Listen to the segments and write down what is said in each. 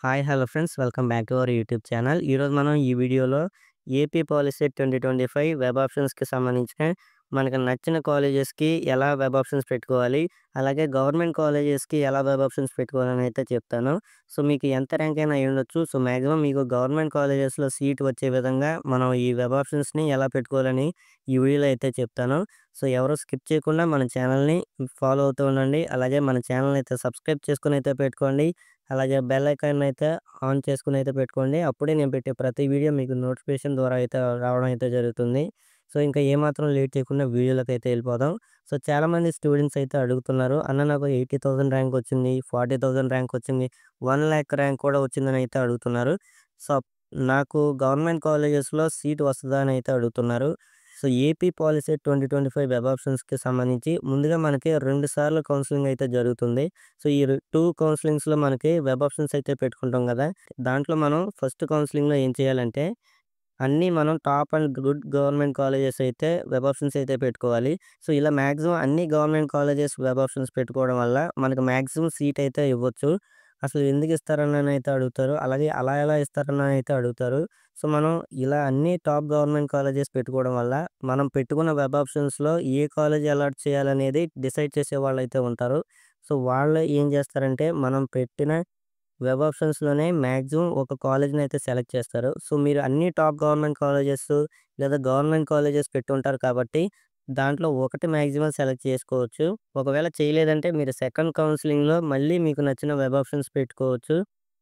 Hi hello friends welcome back to our YouTube channel. ఈరోజు మనం ఈ వీడియోలో ఏపీ పాలిసీ 2025 వెబ్ ఆప్షన్స్‌కి సంబంధించిన మనకు నచ్చిన కాలేజెస్‌కి ఎలా వెబ్ ఆప్షన్స్ పెట్టుకోవాలి, అలాగే గవర్నమెంట్ కాలేజెస్‌కి ఎలా వెబ్ ఆప్షన్స్ పెట్టుకోవాలని అయితే చెప్తాను. సో, మీకు ఎంత ర్యాంక్ అయినా అయ్యుండొచ్చు. సో, మాక్సిమం మీకు గవర్నమెంట్ కాలేజెస్‌లో సీట్ వచ్చే విధంగా మనం ఈ వెబ్ ఆప్షన్స్‌ని ఎలా పెట్టుకోవాలని ఈ వీడియోలో అయితే చెప్తాను. సో, ఎవరు స్కిప్ చేయకుండా మన ఛానల్‌ని ఫాలో అవుతూ ఉండండి. అలాగే మన ఛానల్‌ని అయితే సబ్స్క్రైబ్ చేసుకొని అయితే పెట్టుకోండి. అలాగే బెల్ ఐకాన్ అయితే ఆన్ చేసుకొని అయితే పెట్టుకోండి. అప్పుడే నేను పెట్టే ప్రతి వీడియో మీకు నోటిఫికేషన్ ద్వారా అయితే రావడం అయితే జరుగుతుంది. సో, ఇంకా ఏమాత్రం లేట్ చేయకుండా వీడియోలోకైతే వెళ్ళిపోదాం. సో, చాలామంది స్టూడెంట్స్ అయితే అడుగుతున్నారు. అన్న నాకు 80,000 ర్యాంక్ వచ్చింది, 40,000 ర్యాంక్ వచ్చింది, 1,00,000 ర్యాంక్ కూడా వచ్చిందని అయితే అడుగుతున్నారు. సో, నాకు గవర్నమెంట్ కాలేజెస్‌లో సీట్ వస్తదా అని అయితే అడుగుతున్నారు. సో, ఏపీ పాలిసీ 2025 వెబ్ ఆప్షన్స్‌కి సంబంధించి ముందుగా మనకి 2 సార్లు కౌన్సెలింగ్ అయితే జరుగుతుంది. సో, ఈ 2 కౌన్సెలింగ్స్‌లో మనకి వెబ్ ఆప్షన్స్ అయితే పెట్టుకుంటాం గదా! దాంట్లో మనం ఫస్ట్ కౌన్సెలింగ్‌లో ఏం చేయాలంటే, అన్నీ మనం top and good government colleges అయితే వెబ్ ఆప్షన్స్ అయితే పెట్టుకోవాలి. సో, ఇలా మాక్సిమం అన్ని గవర్నమెంట్ కాలేజెస్ వెబ్ ఆప్షన్స్ పెట్టుకోవడం వల్ల మనకు మాక్సిమం సీట్ అయితే ఇవ్వచ్చు. అసలు ఎందుకు ఇస్తారని అయితే అడుగుతారు. అలాగే అలా ఎలా ఇస్తారని అయితే అడుగుతారు. సో, మనం ఇలా అన్ని టాప్ గవర్నమెంట్ కాలేజెస్ పెట్టుకోవడం వల్ల మనం పెట్టుకున్న వెబ్ ఆప్షన్స్‌లో ఏ కాలేజ్ అలాట్ చేయాలనేది డిసైడ్ చేసేవాళ్ళైతే ఉంటారు. సో, వాళ్ళు ఏం చేస్తారంటే మనం పెట్టిన వెబ్ ఆప్షన్స్‌లోనే మాక్సిమం ఒక కాలేజ్‌నైతే సెలెక్ట్ చేస్తారు. సో, మీరు అన్ని టాప్ గవర్నమెంట్ కాలేజెస్ లేదా గవర్నమెంట్ కాలేజెస్ పెట్టుంటారు కాబట్టి, దాంట్లో ఒకటి మాక్సిమం సెలెక్ట్ చేసుకోవచ్చు. ఒకవేళ చేయలేదంటే మీరు సెకండ్ కౌన్సెలింగ్‌లో మళ్ళీ మీకు నచ్చిన వెబ్ ఆప్షన్స్ పెట్టుకోవచ్చు.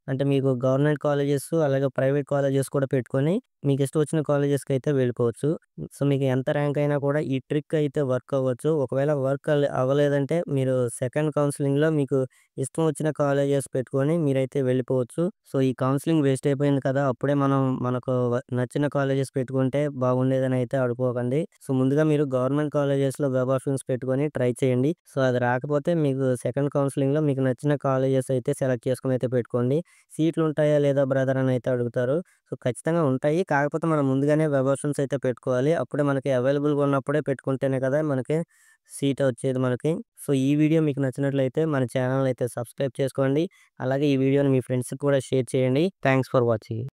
అంటే మీకు గవర్నమెంట్ కాలేజెస్ అలాగే ప్రైవేట్ కాలేజెస్ కూడా పెట్టుకొని మీకిష్టం వచ్చిన కాలేజెస్‌కైతే వెళ్ళిపోవచ్చు. సో, మీకు ఎంత ర్యాంక్ అయినా కూడా ఈ ట్రిక్ అయితే వర్క్ అవ్వచ్చు. ఒకవేళ వర్క్ అవ్వలేదంటే మీరు సెకండ్ కౌన్సెలింగ్‌లో మీకు ఇష్టం వచ్చిన కాలేజెస్ పెట్టుకొని మీరైతే వెళ్ళిపోవచ్చు. సో, ఈ కౌన్సెలింగ్ వేస్ట్ అయిపోయింది కదా! అప్పుడే మనం మనకు నచ్చిన కాలేజెస్ పెట్టుకుంటే బాగుండేదని అయితే అనుకోకండి. సో, ముందుగా మీరు గవర్నమెంట్ కాలేజెస్‌లో వెబ్ ఆప్షన్స్ పెట్టుకొని ట్రై చేయండి. సో, అది రాకపోతే మీకు సెకండ్ కౌన్సెలింగ్‌లో మీకు నచ్చిన కాలేజెస్ అయితే సెలెక్ట్ చేసుకొని అయితే పెట్టుకోండి. సీట్లుంటాయా లేదా బ్రదర్ అని అయితే అడుగుతారు. సో, ఖచ్చితంగా ఉంటాయి. కాకపోతే మనం ముందుగానే వెబ్ ఆప్షన్స్ అయితే పెట్టుకోవాలి. అప్పుడే మనకి అవైలబుల్‌గా ఉన్నప్పుడే పెట్టుకుంటేనే కదా మనకి సీట్ వచ్చేది మనకి. సో, ఈ వీడియో మీకు నచ్చినట్లయితే మన ఛానెల్‌ని అయితే సబ్స్క్రైబ్ చేసుకోండి. అలాగే ఈ వీడియోని మీ ఫ్రెండ్స్‌కి కూడా షేర్ చేయండి. Thanks for watching.